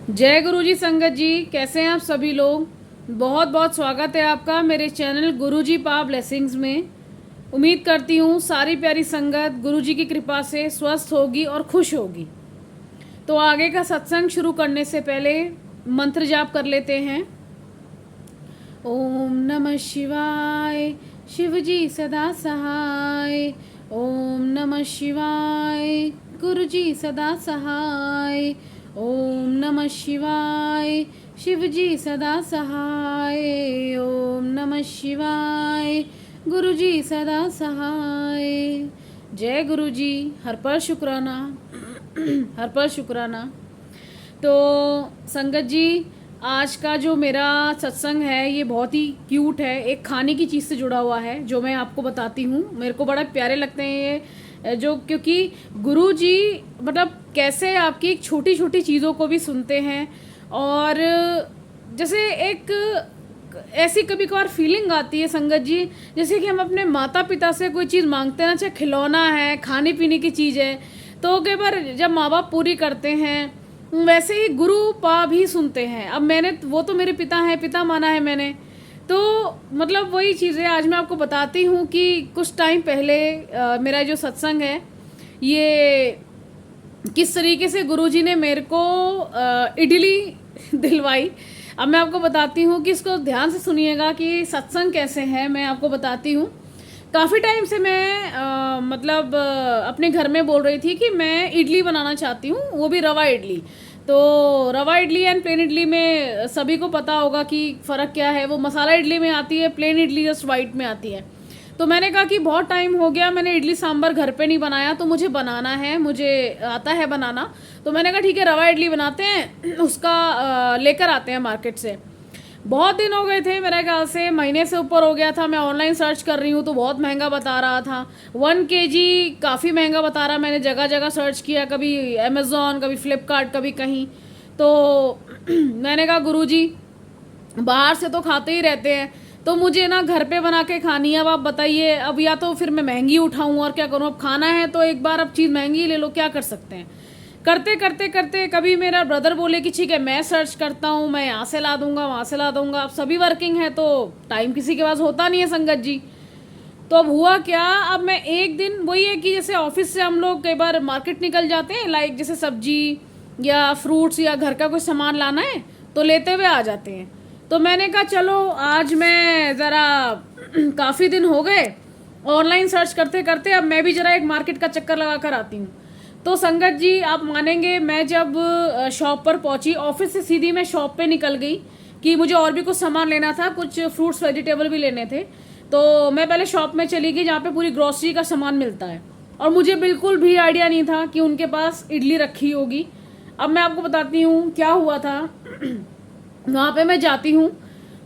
जय गुरु जी। संगत जी, कैसे हैं आप सभी लोग। बहुत बहुत स्वागत है आपका मेरे चैनल गुरु जी पा ब्लेसिंग्स में। उम्मीद करती हूँ सारी प्यारी संगत गुरु जी की कृपा से स्वस्थ होगी और खुश होगी। तो आगे का सत्संग शुरू करने से पहले मंत्र जाप कर लेते हैं। ओम नमः शिवाय, शिव जी सदा सहाय। ओम नमः शिवाय, गुरु जी सदा सहाय। ओम नमः शिवाय, शिव जी सदा सहाय। ओम नमः शिवाय, गुरु जी सदा सहाय। जय गुरु जी। हर पर शुक्राना हर पर शुक्राना। तो संगत जी, आज का जो मेरा सत्संग है ये बहुत ही क्यूट है। एक खाने की चीज़ से जुड़ा हुआ है जो मैं आपको बताती हूँ। मेरे को बड़ा प्यारे लगते हैं ये जो, क्योंकि गुरु जी मतलब कैसे आपकी एक छोटी छोटी चीज़ों को भी सुनते हैं। और जैसे एक ऐसी कभी कभार फीलिंग आती है संगत जी, जैसे कि हम अपने माता पिता से कोई चीज़ मांगते हैं ना, चाहे खिलौना है, खाने पीने की चीज़ है, तो कई बार जब माँ बाप पूरी करते हैं वैसे ही गुरु पा भी सुनते हैं। अब मैंने वो तो मेरे पिता हैं, पिता माना है मैंने, तो मतलब वही चीज़ें आज मैं आपको बताती हूँ कि कुछ टाइम पहले मेरा जो सत्संग है ये किस तरीके से गुरुजी ने मेरे को इडली दिलवाई। अब मैं आपको बताती हूँ कि इसको ध्यान से सुनिएगा कि सत्संग कैसे है। मैं आपको बताती हूँ, काफ़ी टाइम से मैं अपने घर में बोल रही थी कि मैं इडली बनाना चाहती हूँ, वो भी रवा इडली। तो रवा इडली एंड प्लेन इडली में सभी को पता होगा कि फ़र्क क्या है। वो मसाला इडली में आती है, प्लेन इडली जस्ट वाइट में आती है। तो मैंने कहा कि बहुत टाइम हो गया मैंने इडली सांभर घर पे नहीं बनाया, तो मुझे बनाना है, मुझे आता है बनाना। तो मैंने कहा ठीक है रवा इडली बनाते हैं, उसका लेकर आते हैं मार्केट से। बहुत दिन हो गए थे, मेरे ख्याल से महीने से ऊपर हो गया था। मैं ऑनलाइन सर्च कर रही हूँ तो बहुत महंगा बता रहा था। 1 kg काफ़ी महंगा बता रहा। मैंने जगह जगह सर्च किया, कभी अमेज़ॉन, कभी फ्लिपकार्ट, कभी कहीं। तो मैंने कहा गुरुजी बाहर से तो खाते ही रहते हैं, तो मुझे ना घर पे बना के खानी है। अब आप बताइए, अब या तो फिर मैं महंगी उठाऊँ और क्या करूँ। अब खाना है तो एक बार अब चीज़ महंगी ले लो, क्या कर सकते हैं। करते करते करते कभी मेरा ब्रदर बोले कि ठीक है मैं सर्च करता हूँ, मैं यहाँ से ला दूंगा, वहाँ से ला दूंगा। अब सभी वर्किंग है तो टाइम किसी के पास होता नहीं है संगत जी। तो अब हुआ क्या, अब मैं एक दिन वही है कि जैसे ऑफिस से हम लोग कई बार मार्केट निकल जाते हैं, लाइक जैसे सब्जी या फ्रूट्स या घर का कोई सामान लाना है तो लेते हुए आ जाते हैं। तो मैंने कहा चलो आज मैं ज़रा काफ़ी दिन हो गए ऑनलाइन सर्च करते करते, अब मैं भी ज़रा एक मार्केट का चक्कर लगा कर आती हूँ। तो संगत जी आप मानेंगे, मैं जब शॉप पर पहुंची, ऑफिस से सीधी मैं शॉप पे निकल गई कि मुझे और भी कुछ सामान लेना था, कुछ फ्रूट्स वेजिटेबल भी लेने थे। तो मैं पहले शॉप में चली गई जहाँ पे पूरी ग्रोसरी का सामान मिलता है, और मुझे बिल्कुल भी आइडिया नहीं था कि उनके पास इडली रखी होगी। अब मैं आपको बताती हूँ क्या हुआ था। वहाँ पे मैं जाती हूँ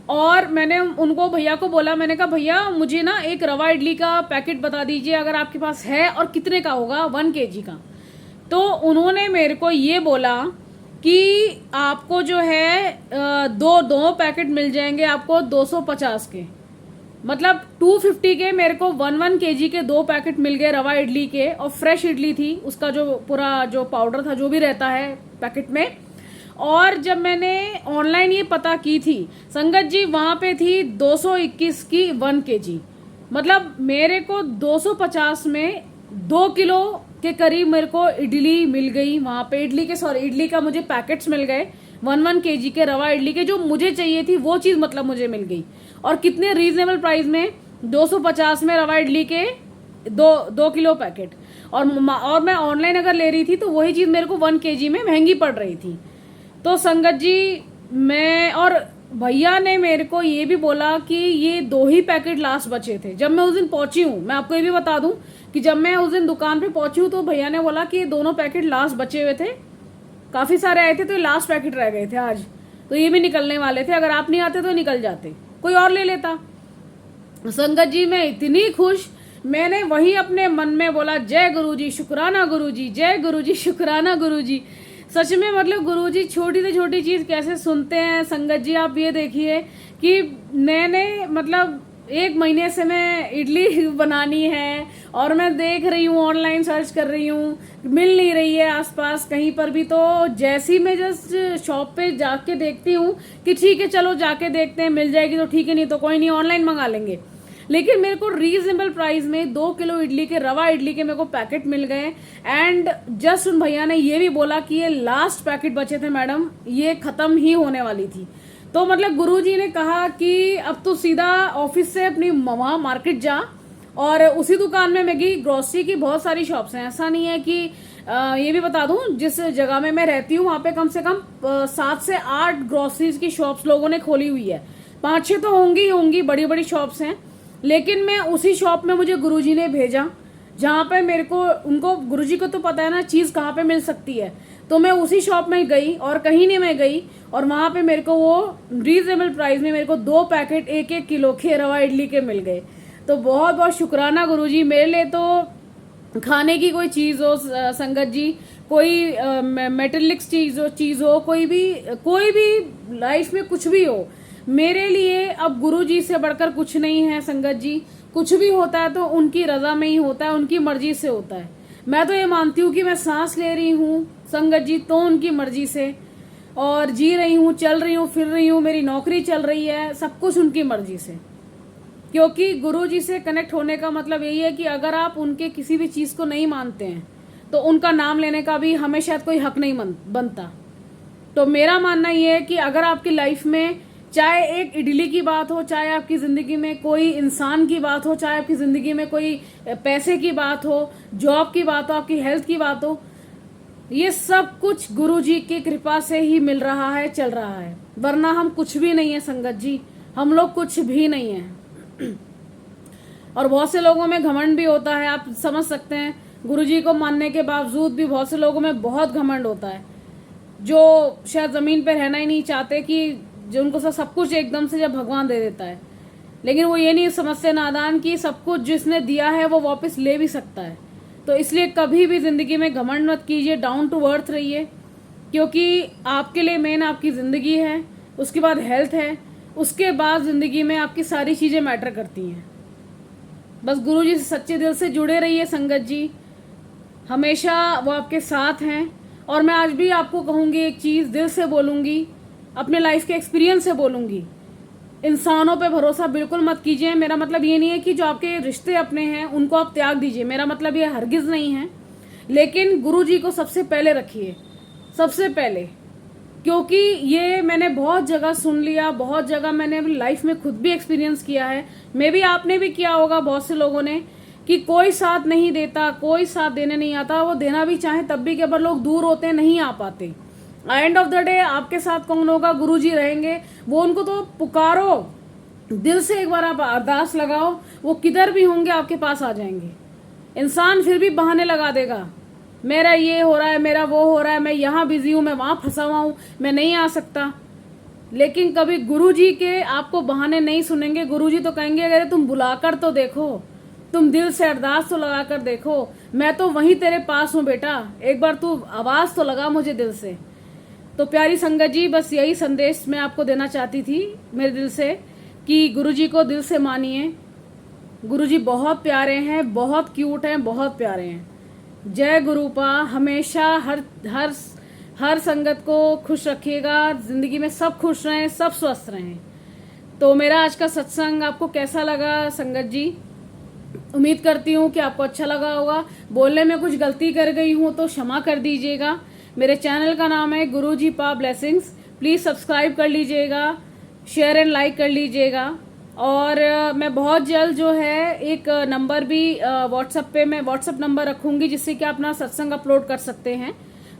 और मैंने उनको भैया को बोला, मैंने कहा भैया मुझे ना एक रवा इडली का पैकेट बता दीजिए अगर आपके पास है, और कितने का होगा, 1 kg का। तो उन्होंने मेरे को ये बोला कि आपको जो है दो दो पैकेट मिल जाएंगे आपको 250 के, मतलब 250 के। मेरे को 1 kg के 2 पैकेट मिल गए रवा इडली के, और फ्रेश इडली थी, उसका जो पूरा जो पाउडर था जो भी रहता है पैकेट में। और जब मैंने ऑनलाइन ये पता की थी संगत जी, वहाँ पे थी 221 की 1 kg, मतलब मेरे को 250 में 2 किलो के करीब मेरे को इडली मिल गई वहाँ पे। इडली का मुझे पैकेट्स मिल गए 1 kg के रवा इडली के, जो मुझे चाहिए थी वो चीज़ मतलब मुझे मिल गई। और कितने रीजनेबल प्राइस में, 250 में रवा इडली के 2 किलो पैकेट। और मैं ऑनलाइन अगर ले रही थी तो वही चीज़ मेरे को 1 kg में महंगी पड़ रही थी। तो संगत जी मैं, और भैया ने मेरे को ये भी बोला कि ये 2 ही पैकेट लास्ट बचे थे जब मैं उस दिन पहुंची हूँ। मैं आपको ये भी बता दूं कि जब मैं उस दिन दुकान पे पहुंची हूँ तो भैया ने बोला कि ये दोनों पैकेट लास्ट बचे हुए थे, काफ़ी सारे आए थे तो ये लास्ट पैकेट रह गए थे आज, तो ये भी निकलने वाले थे, अगर आप नहीं आते तो निकल जाते, कोई और ले लेता। संगत जी मैं इतनी खुश, मैंने वही अपने मन में बोला जय गुरुजी शुक्राना गुरुजी, जय गुरुजी शुक्राना गुरुजी। सच में मतलब गुरुजी छोटी से छोटी चीज़ कैसे सुनते हैं संगत जी। आप ये देखिए कि मैंने मतलब 1 महीने से मैं इडली बनानी है और मैं देख रही हूँ, ऑनलाइन सर्च कर रही हूँ, मिल नहीं रही है आसपास कहीं पर भी। तो जैसी मैं जस्ट शॉप पे जाके देखती हूँ कि ठीक है चलो जाके देखते हैं, मिल जाएगी तो ठीक है, नहीं तो कोई नहीं, ऑनलाइन मंगा लेंगे। लेकिन मेरे को रीजनेबल प्राइस में 2 किलो इडली के, रवा इडली के मेरे को पैकेट मिल गए। एंड जस्ट उन भैया ने ये भी बोला कि ये लास्ट पैकेट बचे थे मैडम, ये खत्म ही होने वाली थी। तो मतलब गुरुजी ने कहा कि अब तो सीधा ऑफिस से अपनी वहां मार्केट जा, और उसी दुकान में मैगी ग्रोसरी की बहुत सारी शॉप्स हैं। ऐसा नहीं है कि ये भी बता दूं, जिस जगह में मैं रहती हूँ वहां पे कम से कम 7 से 8 ग्रोसरीज की शॉप्स लोगों ने खोली हुई है। 5-6 तो होंगी ही होंगी, बड़ी बड़ी शॉप्स हैं। लेकिन मैं उसी शॉप में, मुझे गुरुजी ने भेजा जहाँ पे मेरे को, उनको गुरुजी को तो पता है ना चीज कहाँ पे मिल सकती है। तो मैं उसी शॉप में गई और कहीं नहीं मैं गई, और वहां पे मेरे को वो रीजनेबल प्राइस में मेरे को 2 पैकेट 1-1 किलो के रवा इडली के मिल गए। तो बहुत बहुत शुक्राना गुरुजी। मेरे लिए तो खाने की कोई चीज हो संगत जी, कोई मेटेलिक चीज हो, कोई भी लाइफ में कुछ भी हो, मेरे लिए अब गुरुजी से बढ़कर कुछ नहीं है संगत जी। कुछ भी होता है तो उनकी रजा में ही होता है, उनकी मर्जी से होता है। मैं तो ये मानती हूँ कि मैं सांस ले रही हूँ संगत जी तो उनकी मर्जी से, और जी रही हूँ, चल रही हूँ, फिर रही हूँ, मेरी नौकरी चल रही है, सब कुछ उनकी मर्जी से। क्योंकि गुरुजी से कनेक्ट होने का मतलब यही है कि अगर आप उनके किसी भी चीज को नहीं मानते हैं तो उनका नाम लेने का भी हमें शायद कोई हक नहीं बनता। तो मेरा मानना यह है कि अगर आपकी लाइफ में चाहे एक इडली की बात हो, चाहे आपकी जिंदगी में कोई इंसान की बात हो, चाहे आपकी जिंदगी में कोई पैसे की बात हो, जॉब की बात हो, आपकी हेल्थ की बात हो, ये सब कुछ गुरुजी की कृपा से ही मिल रहा है, चल रहा है। वरना हम कुछ भी नहीं है संगत जी, हम लोग कुछ भी नहीं है। और बहुत से लोगों में घमंड भी होता है, आप समझ सकते हैं। गुरुजी को मानने के बावजूद भी बहुत से लोगों में बहुत घमंड होता है, जो शायद जमीन पे रहना ही नहीं चाहते, कि जो उनको सब कुछ एकदम से जब भगवान दे देता है। लेकिन वो ये नहीं समझते नादान कि सब कुछ जिसने दिया है वो वापस ले भी सकता है। तो इसलिए कभी भी जिंदगी में घमंड मत कीजिए, डाउन टू अर्थ रहिए। क्योंकि आपके लिए मेन आपकी जिंदगी है, उसके बाद हेल्थ है, उसके बाद जिंदगी में आपकी सारी चीजें मैटर करती हैं। बस गुरुजी से सच्चे दिल से जुड़े रहिए संगत जी, हमेशा वो आपके साथ हैं। और मैं आज भी आपको कहूंगी एक चीज, दिल से बोलूंगी, अपने लाइफ के एक्सपीरियंस से बोलूंगी, इंसानों पे भरोसा बिल्कुल मत कीजिए। मेरा मतलब ये नहीं है कि जो आपके रिश्ते अपने हैं उनको आप त्याग दीजिए, मेरा मतलब ये हरगिज नहीं है। लेकिन गुरुजी को सबसे पहले रखिए, सबसे पहले। क्योंकि ये मैंने बहुत जगह सुन लिया, बहुत जगह मैंने अपनी लाइफ में खुद भी एक्सपीरियंस किया है, मे भी आपने भी किया होगा बहुत से लोगों ने, कि कोई साथ नहीं देता, कोई साथ देने नहीं आता, वो देना भी चाहे तब भी कई बार लोग दूर होते हैं, नहीं आ पाते। एंड ऑफ द डे आपके साथ कौन होगा? गुरुजी रहेंगे। वो उनको तो पुकारो, दिल से एक बार आप अरदास लगाओ, वो किधर भी होंगे आपके पास आ जाएंगे। इंसान फिर भी बहाने लगा देगा, मेरा ये हो रहा है, मेरा वो हो रहा है, मैं यहाँ बिजी हूँ, मैं वहां फंसा हुआ हूँ, मैं नहीं आ सकता। लेकिन कभी गुरुजी के आपको बहाने नहीं सुनेंगे। गुरुजी तो कहेंगे अगर तुम बुलाकर तो देखो, तुम दिल से अरदास तो लगाकर देखो, मैं तो वहीं तेरे पास हूँ बेटा, एक बार तू आवाज तो लगा मुझे दिल से। तो प्यारी संगत जी, बस यही संदेश मैं आपको देना चाहती थी मेरे दिल से, कि गुरुजी को दिल से मानिए। गुरुजी बहुत प्यारे हैं, बहुत क्यूट हैं, बहुत प्यारे हैं। जय गुरुपा। हमेशा हर संगत को खुश रखिएगा, जिंदगी में सब खुश रहें, सब स्वस्थ रहें। तो मेरा आज का सत्संग आपको कैसा लगा संगत जी? उम्मीद करती हूँ कि आपको अच्छा लगा होगा। बोलने में कुछ गलती कर गई हूँ तो क्षमा कर दीजिएगा। मेरे चैनल का नाम है गुरुजी पा ब्लेसिंग्स, प्लीज सब्सक्राइब कर लीजिएगा, शेयर एंड लाइक कर लीजिएगा। और मैं बहुत जल्द जो है एक नंबर भी व्हाट्सएप पे मैं व्हाट्सएप नंबर रखूंगी, जिससे कि आप अपना सत्संग अपलोड कर सकते हैं।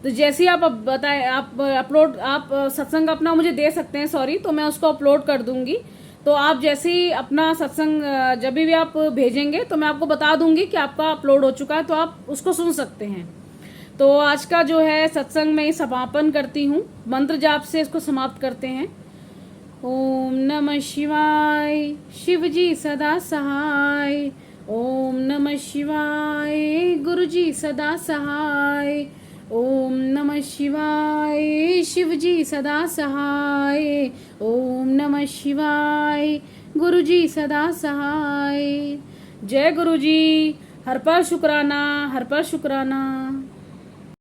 तो जैसे ही आप बताएं, आप सत्संग अपना मुझे दे सकते हैं, सॉरी, तो मैं उसको अपलोड कर दूंगी। तो आप जैसे ही अपना सत्संग जब भी आप भेजेंगे तो मैं आपको बता दूंगी कि आपका अपलोड हो चुका है, तो आप उसको सुन सकते हैं। तो आज का जो है सत्संग में समापन करती हूँ, मंत्र जाप से इसको समाप्त करते हैं। ओम नमः शिवाय, शिव जी सदा सहाय। ओम नमः शिवाय, गुरु जी सदा सहाय। ओम नमः शिवाय, शिव जी सदा सहाय। ओम नमः शिवाय, गुरुजी सदा सहाय। जय गुरुजी। हर पल शुक्राना, हर पल शुक्राना।